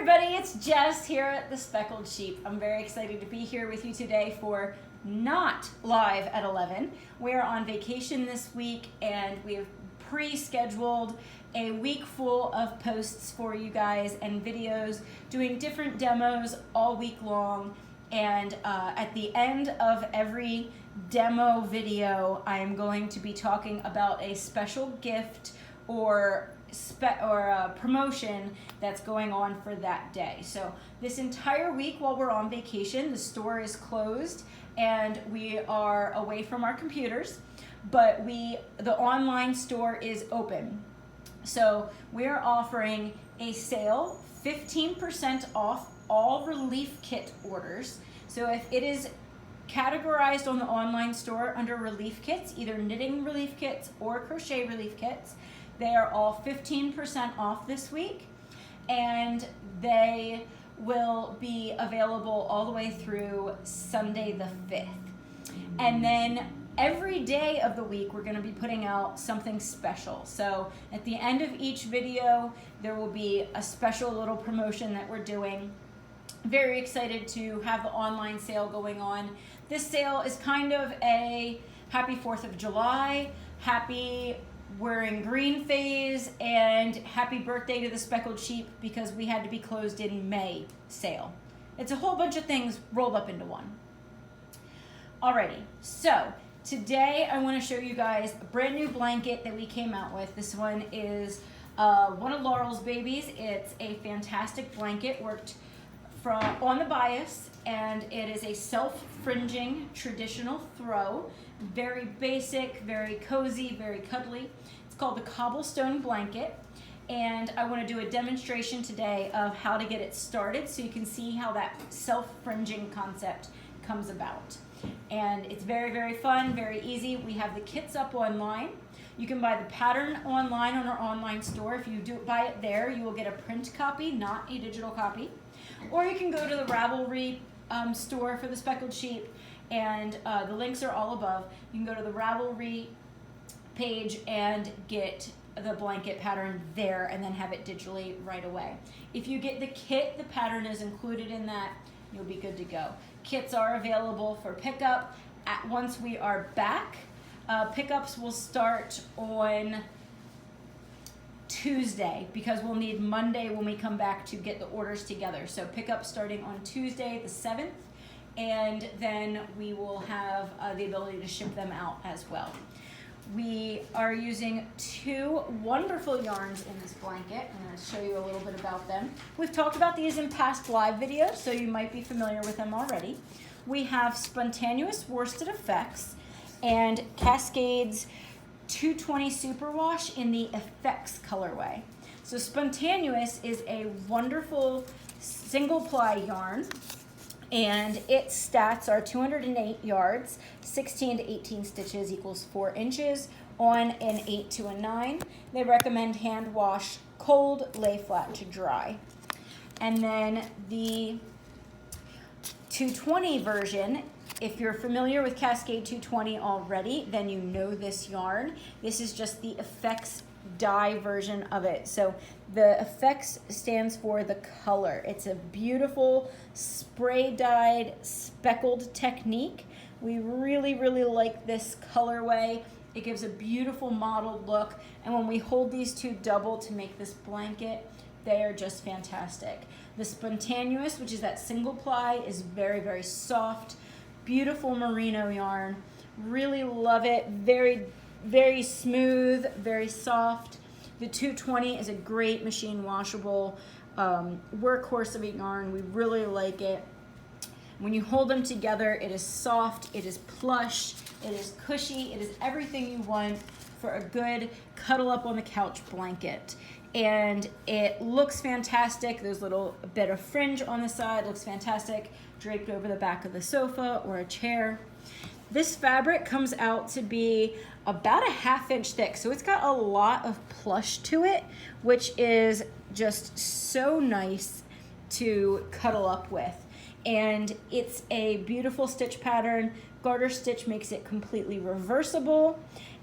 everybody, it's Jess here at the Speckled Sheep. I'm very excited to be here with you today for not live at 11. We're on vacation this week and we have pre-scheduled a week full of posts for you guys and videos doing different demos all week long. And at the end of every demo video, I am going to be talking about a special gift or a promotion that's going on for that day. So this entire week while we're on vacation, the store is closed and we are away from our computers, but the online store is open. So we're offering a sale, 15% off all relief kit orders. So if it is categorized on the online store under relief kits, either knitting relief kits or crochet relief kits, they are all 15% off this week, and they will be available all the way through Sunday the 5th. And then every day of the week, we're going to be putting out something special. So at the end of each video, there will be a special little promotion that we're doing. Very excited to have the online sale going on. This sale is kind of a happy 4th of July, happy wearing green phase, and happy birthday to the Speckled Sheep because we had to be closed in May sale. It's a whole bunch of things rolled up into one. Alrighty, so today I want to show you guys a brand new blanket that we came out with. This one is one of Laurel's babies. It's a fantastic blanket, worked on the bias, and it is a self-fringing traditional throw. Very basic, very cozy, very cuddly. It's called the Cobblestone Blanket, and I want to do a demonstration today of how to get it started so you can see how that self-fringing concept comes about. And it's very, very fun, very easy. We have the kits up online. You can buy the pattern online on our online store. If you do buy it there, you will get a print copy, not a digital copy. Or you can go to the Ravelry store for the Speckled Sheep, and the links are all above. You can go to the Ravelry page and get the blanket pattern there and then have it digitally right away. If you get the kit, the pattern is included in that. You'll be good to go. Kits are available for pickup once we are back. Pickups will start on Tuesday because we'll need Monday when we come back to get the orders together. So pickup starting on Tuesday the 7th, and then we will have the ability to ship them out as well. We are using two wonderful yarns in this blanket. I'm going to show you a little bit about them. We've talked about these in past live videos, so you might be familiar with them already. We have Spontaneous Worsted Effects and Cascades 220 Superwash in the Effects colorway. So Spontaneous is a wonderful single ply yarn, and its stats are 208 yards, 16 to 18 stitches equals 4 inches on an 8 to a 9. They recommend hand wash, cold, lay flat to dry. And then the 220 version, if you're familiar with Cascade 220 already, then you know this yarn. This is just the Effects dye version of it. So the Effects stands for the color. It's a beautiful spray dyed speckled technique. We really, really like this colorway. It gives a beautiful mottled look. And when we hold these two double to make this blanket, they are just fantastic. The Spontaneous, which is that single ply, is very, very soft. Beautiful merino yarn. Really love it. Very, very smooth, very soft. The 220 is a great machine washable workhorse of a yarn. We really like it. When you hold them together, it is soft, it is plush, it is cushy, it is everything you want for a good cuddle up on the couch blanket. And it looks fantastic. There's a little bit of fringe on the side, looks fantastic, draped over the back of the sofa or a chair. This fabric comes out to be about a 1/2 inch thick, so it's got a lot of plush to it, which is just so nice to cuddle up with. And it's a beautiful stitch pattern. Garter stitch makes it completely reversible,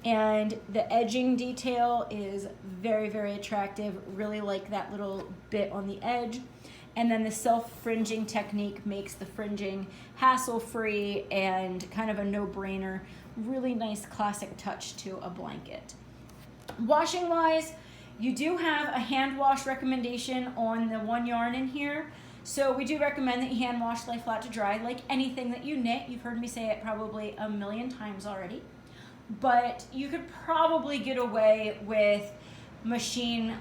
and the edging detail is very, very attractive. Really like that little bit on the edge. And then the self-fringing technique makes the fringing hassle-free and kind of a no-brainer. Really nice classic touch to a blanket. Washing wise, you do have a hand wash recommendation on the one yarn in here. So we do recommend that you hand wash, lay flat to dry, like anything that you knit. You've heard me say it probably a million times already. But you could probably get away with machine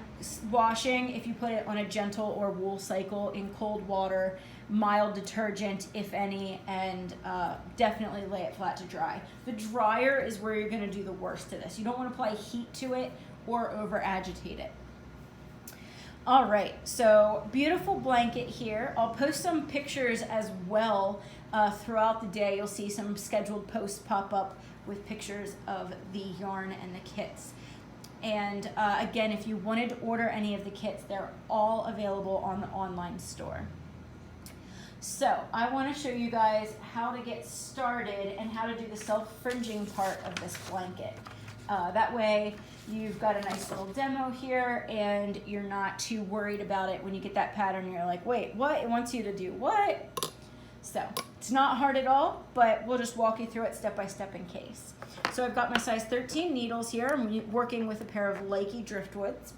washing if you put it on a gentle or wool cycle in cold water, mild detergent if any, and definitely lay it flat to dry. The dryer is where you're going to do the worst to this. You don't want to apply heat to it or over agitate it. All right, so beautiful blanket here. I'll post some pictures as well throughout the day. You'll see some scheduled posts pop up with pictures of the yarn and the kits. And again, if you wanted to order any of the kits, they're all available on the online store. So I want to show you guys how to get started and how to do the self-fringing part of this blanket. That way you've got a nice little demo here and you're not too worried about it when you get that pattern and you're like, wait, what? It wants you to do what? So it's not hard at all, but we'll just walk you through it step by step in case. So I've got my size 13 needles here. I'm working with a pair of Likey Driftwoods,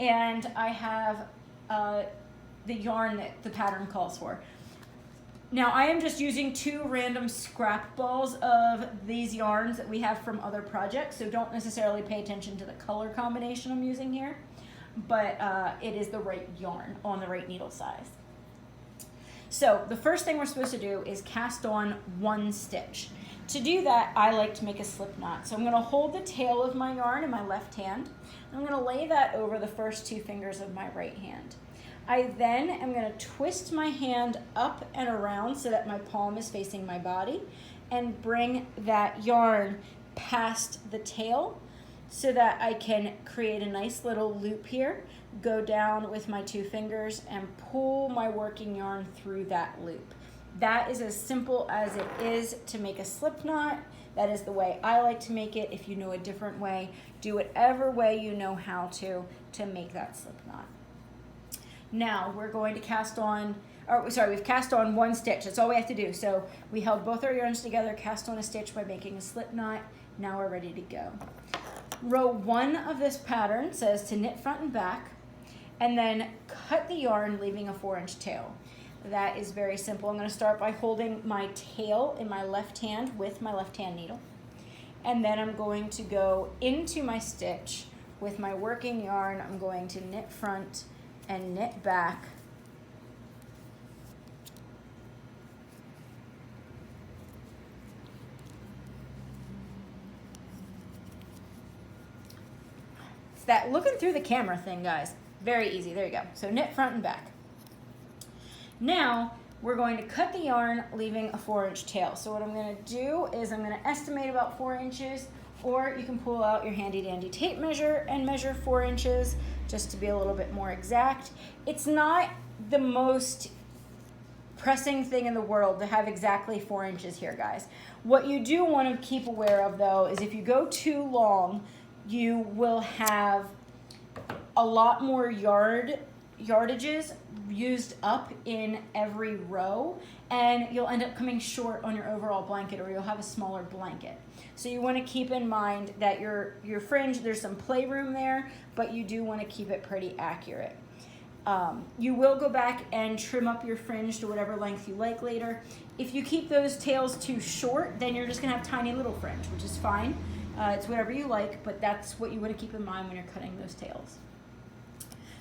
and I have the yarn that the pattern calls for. Now I am just using 2 random scrap balls of these yarns that we have from other projects, so don't necessarily pay attention to the color combination I'm using here, but it is the right yarn on the right needle size. So the first thing we're supposed to do is cast on 1 stitch. To do that, I like to make a slip knot. So I'm going to hold the tail of my yarn in my left hand. I'm going to lay that over the first 2 fingers of my right hand. I then am going to twist my hand up and around so that my palm is facing my body and bring that yarn past the tail so that I can create a nice little loop here, go down with my 2 fingers and pull my working yarn through that loop. That is as simple as it is to make a slip knot. That is the way I like to make it. If you know a different way, do whatever way you know how to make that slip knot. Now we're going to cast on, we've cast on 1 stitch. That's all we have to do. So we held both our yarns together, cast on a stitch by making a slip knot. Now we're ready to go. Row 1 of this pattern says to knit front and back, and then cut the yarn, leaving a 4-inch tail. That is very simple. I'm going to start by holding my tail in my left hand with my left hand needle. And then I'm going to go into my stitch with my working yarn. I'm going to knit front and knit back. It's that looking through the camera thing, guys. Very easy. There you go. So knit front and back. Now we're going to cut the yarn, leaving a 4-inch tail. So what I'm going to do is I'm going to estimate about 4 inches, or you can pull out your handy dandy tape measure and measure 4 inches just to be a little bit more exact. It's not the most pressing thing in the world to have exactly 4 inches here, guys. What you do want to keep aware of though is if you go too long, you will have a lot more yardages used up in every row, and you'll end up coming short on your overall blanket, or you'll have a smaller blanket. So you want to keep in mind that your fringe, there's some playroom there, but you do want to keep it pretty accurate. You will go back and trim up your fringe to whatever length you like later. If you keep those tails too short, then you're just going to have tiny little fringe, which is fine. It's whatever you like, but that's what you want to keep in mind when you're cutting those tails.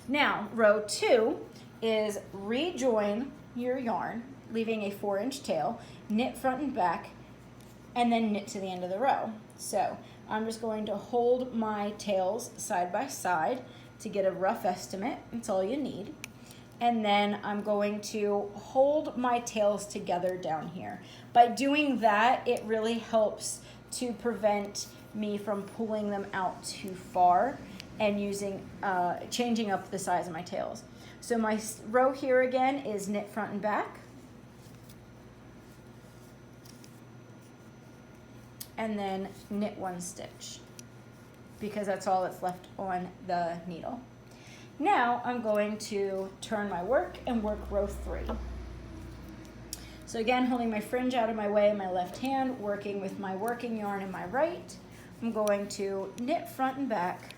Now, row 2 is rejoin your yarn, leaving a 4-inch tail, knit front and back, and then knit to the end of the row. So I'm just going to hold my tails side by side to get a rough estimate. That's all you need. And then I'm going to hold my tails together down here. By doing that, it really helps to prevent me from pulling them out too far and changing up the size of my tails. So my row here again is knit front and back. And then knit 1 stitch, because that's all that's left on the needle. Now I'm going to turn my work and work row 3. So again, holding my fringe out of my way in my left hand, working with my working yarn in my right. I'm going to knit front and back.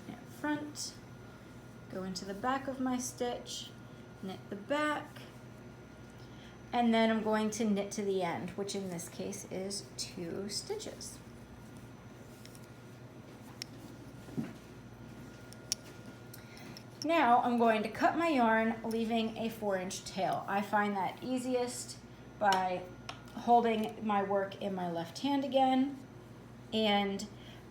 Knit front, go into the back of my stitch, knit the back, and then I'm going to knit to the end, which in this case is 2 stitches. Now I'm going to cut my yarn, leaving a 4-inch tail. I find that easiest by holding my work in my left hand again and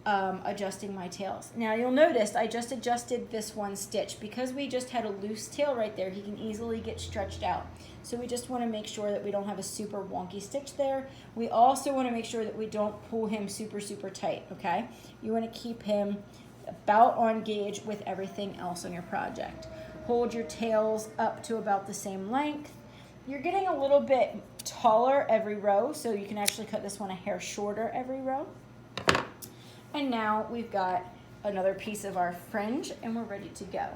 adjusting my tails. Now you'll notice I just adjusted this one stitch. Because we just had a loose tail right there, he can easily get stretched out. So we just want to make sure that we don't have a super wonky stitch there. We also want to make sure that we don't pull him super tight, okay? You want to keep him about on gauge with everything else on your project. Hold your tails up to about the same length. You're getting a little bit taller every row, so you can actually cut this one a hair shorter every row. And now we've got another piece of our fringe and we're ready to go.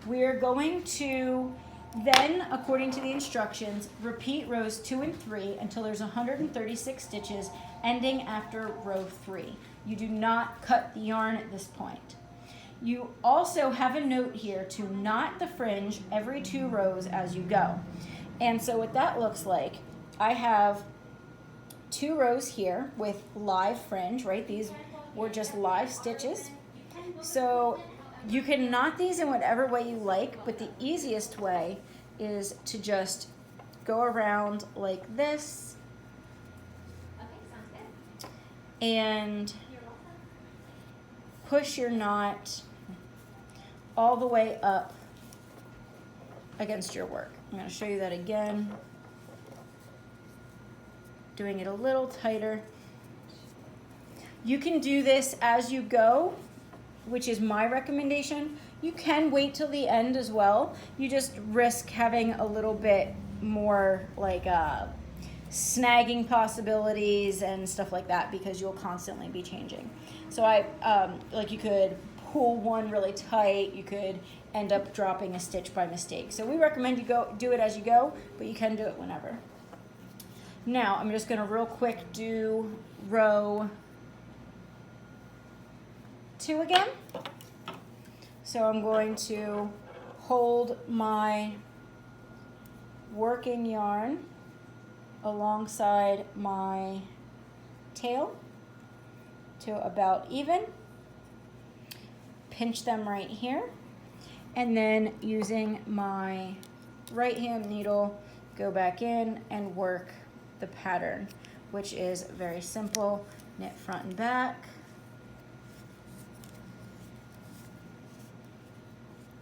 We're going to then, according to the instructions, repeat rows 2 and 3 until there's 136 stitches, ending after row 3. You do not cut the yarn at this point. You also have a note here to knot the fringe every 2 rows as you go. And so what that looks like, I have 2 rows here with live fringe, right? These were just live stitches. So you can knot these in whatever way you like, but the easiest way is to just go around like this and push your knot all the way up against your work. I'm going to show you that again. Doing it a little tighter. You can do this as you go, which is my recommendation. You can wait till the end as well. You just risk having a little bit more like snagging possibilities and stuff like that because you'll constantly be changing. So like you could pull one really tight, you could end up dropping a stitch by mistake. So we recommend you do it as you go, but you can do it whenever. Now I'm just gonna real quick do row 2 again. So I'm going to hold my working yarn alongside my tail to about even, pinch them right here, and then using my right hand needle, go back in and work the pattern, which is very simple. Knit front and back.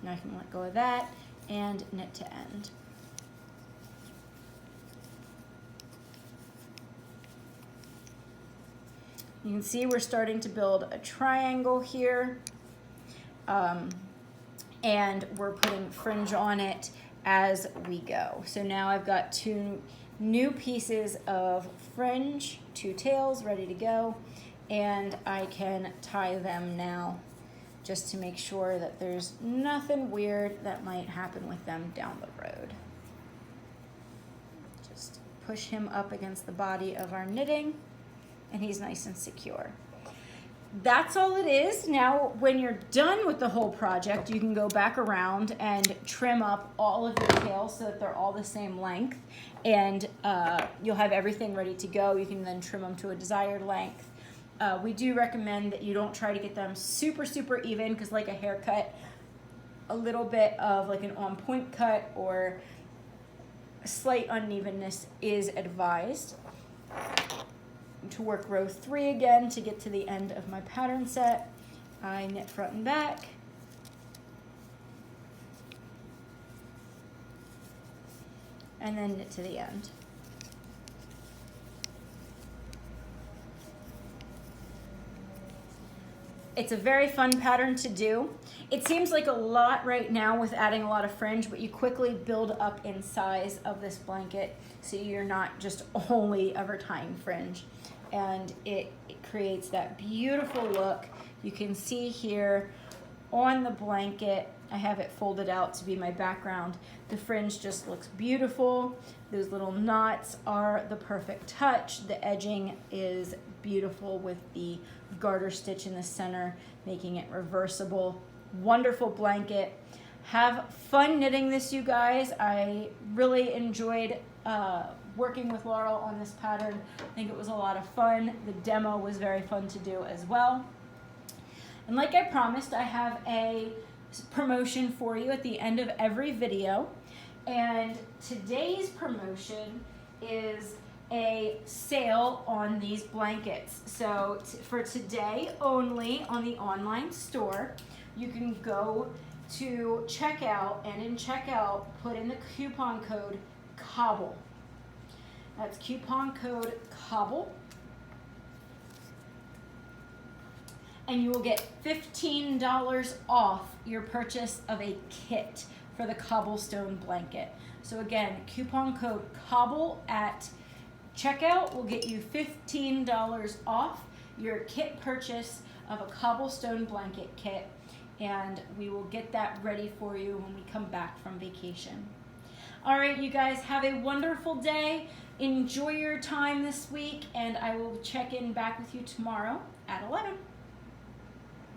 Now I can let go of that and knit to end. You can see we're starting to build a triangle here, and we're putting fringe on it as we go. So now I've got 2 new pieces of fringe, 2 tails ready to go, and I can tie them now just to make sure that there's nothing weird that might happen with them down the road. Just push him up against the body of our knitting, and he's nice and secure. That's all it is. Now, when you're done with the whole project, you can go back around and trim up all of your tails so that they're all the same length, and you'll have everything ready to go. You can then trim them to a desired length. We do recommend that you don't try to get them super even, because like a haircut, a little bit of like an on-point cut or a slight unevenness is advised. To work row 3 again to get to the end of my pattern set, I knit front and back, and then knit to the end. It's a very fun pattern to do. It seems like a lot right now with adding a lot of fringe, but you quickly build up in size of this blanket so you're not just only ever tying fringe. And it creates that beautiful look. You can see here on the blanket, I have it folded out to be my background. The fringe just looks beautiful. Those little knots are the perfect touch. The edging is beautiful with the garter stitch in the center, making it reversible. Wonderful blanket. Have fun knitting this, you guys. I really enjoyed working with Laurel on this pattern. I think it was a lot of fun. The demo was very fun to do as well. And like I promised, I have a promotion for you at the end of every video. And today's promotion is a sale on these blankets. So for today only on the online store, you can go to checkout, and in checkout, put in the coupon code COBBLE. That's coupon code COBBLE. And you will get $15 off your purchase of a kit for the Cobblestone Blanket. So again, coupon code COBBLE at checkout will get you $15 off your kit purchase of a Cobblestone Blanket kit, and we will get that ready for you when we come back from vacation. All right, you guys, have a wonderful day. Enjoy your time this week, and I will check in back with you tomorrow at 11.